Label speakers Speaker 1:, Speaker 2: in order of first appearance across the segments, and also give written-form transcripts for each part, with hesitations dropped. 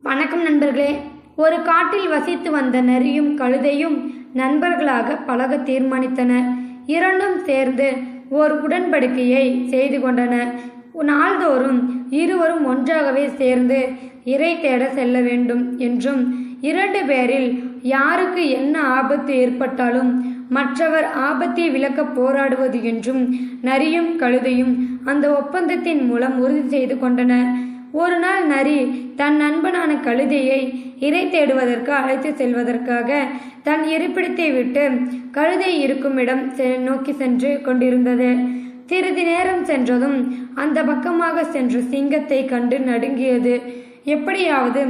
Speaker 1: வணக்கம் நண்பர்களே. ஒரு காட்டில் வசித்து வந்த நரியும் கழுதையும் நண்பர்களாக பழக தீர்மானித்தன. இரண்டும் சேர்ந்து ஓர் உடன்படிக்கையை செய்து கொண்டன. நாள்தோறும் இருவரும் ஒன்றாகவே சேர்ந்து இரை தேட செல்ல வேண்டும் என்றும், இரண்டு பேரில் யாருக்கு என்ன ஆபத்து ஏற்பட்டாலும் மற்றவர் ஆபத்தை விலக்க போராடுவது என்றும் நரியும் கழுதையும் அந்த ஒப்பந்தத்தின் மூலம் உறுதி செய்து கொண்டன. ஒரு நாள் நரி தன் நண்பனான கழுதையை இரை தேடுவதற்கு அழைத்து செல்வதற்காக தன் இருப்பிடத்தை விட்டு கழுதை இருக்கும் இடம் நோக்கி சென்று கொண்டிருந்தது. சிறிது நேரம் சென்றதும் அந்த பக்கமாக சென்ற சிங்கத்தை கண்டு நடுங்கியது. எப்படியாவது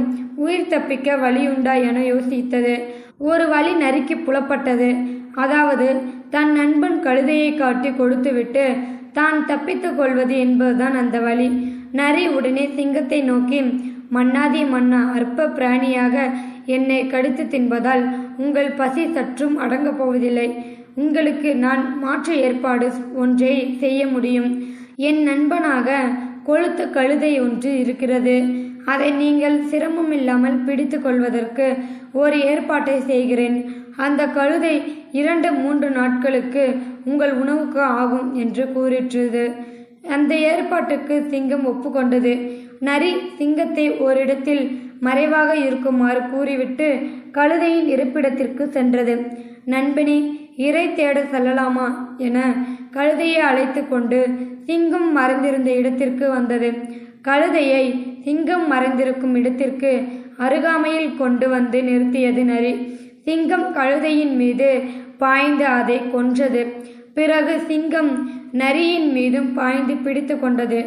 Speaker 1: உயிர் தப்பிக்க வழியுண்டா என யோசித்தது. ஒரு வழி நரிக்கு புலப்பட்டது. அதாவது தன் நண்பன் கழுதையை காட்டி கொடுத்துவிட்டு தான் தப்பித்துக் கொள்வது என்பதுதான் அந்த வழி. நரி உடனே சிங்கத்தை நோக்கி, மன்னாதி மன்னா, அற்ப பிராணியாக என்னை கடித்து தின்பதால் உங்கள் பசி சற்றும் அடங்கப் போவதில்லை. உங்களுக்கு நான் மாற்று ஏற்பாடு ஒன்றை செய்ய முடியும். என் நண்பனாக கொழுத்த கழுதை ஒன்று இருக்கிறது. அதை நீங்கள் சிரமமில்லாமல் பிடித்து கொள்வதற்கு ஒரு ஏற்பாட்டை செய்கிறேன். அந்த கழுதை 2-3 நாட்களுக்கு உங்கள் உணவுக்கு ஆகும் என்று கூறிற்றது. அந்த ஏற்பாட்டுக்கு சிங்கம் ஒப்புக்கொண்டது. நரி சிங்கத்தை ஓரிடத்தில் மறைவாக இருக்குமாறு கூறிவிட்டு கழுதையின் இருப்பிடத்திற்கு சென்றது. நண்பனே, இரை தேட செல்லலாமா என கழுதையை அழைத்து கொண்டு சிங்கம் மறைந்திருந்த இடத்திற்கு வந்தது. கழுதையை சிங்கம் மறைந்திருக்கும் இடத்திற்கு அருகாமையில் கொண்டு வந்து நிறுத்தியது நரி. சிங்கம் கழுதையின் மீது பாய்ந்து அதை கொன்றது. பிறகு சிங்கம் நரியின் மீதும் பாய்ந்து பிடித்து கொண்டது.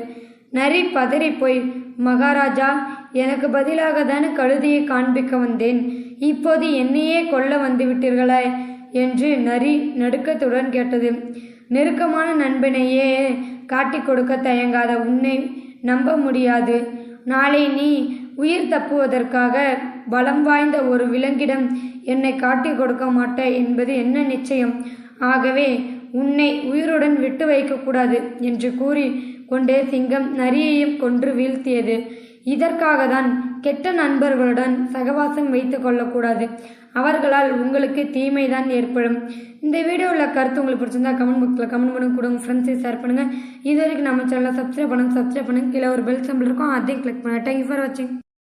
Speaker 1: நரி பதறி போய், மகாராஜா, எனக்கு பதிலாக தானே கழுதையை காண்பிக்க வந்தேன், இப்போது என்னையே கொல்ல வந்து விட்டீர்களே என்று நரி நடுக்கத்துடன் கேட்டது. நெருக்கமான நண்பனையே காட்டிக் கொடுக்க தயங்காத உன்னை நம்ப முடியாது. நாளை நீ உயிர் தப்புவதற்காக பலம் வாய்ந்த ஒரு விலங்கிடம் என்னை காட்டிக் கொடுக்க மாட்டாய் என்பது என்ன நிச்சயம்? ஆகவே உன்னை உயிருடன் விட்டு வைக்கக்கூடாது என்று கூறி கொண்டே சிங்கம் நரியையும் கொன்று வீழ்த்தியது. இதற்காக தான் கெட்ட நண்பர்களுடன் சகவாசம் வைத்து கொள்ளக்கூடாது. அவர்களால் உங்களுக்கு தீமைதான் ஏற்படும். இந்த வீடியோவில் கருத்து உங்களுக்கு பிடிச்சிருந்தா கமெண்ட் பாக்ஸில் கமெண்ட் பண்ணி கொடுங்க. ஃப்ரெண்ட்ஸை ஷேர் பண்ணுங்கள். இது வரைக்கும் நம்ம சேனலை சப்ஸ்கிரைப் பண்ணுங்க. கீழே ஒரு பெல் சிம்பிள் இருக்கும், அதையும் கிளிக் பண்ணுங்கள். தேங்க்யூ ஃபார் வாட்சிங்.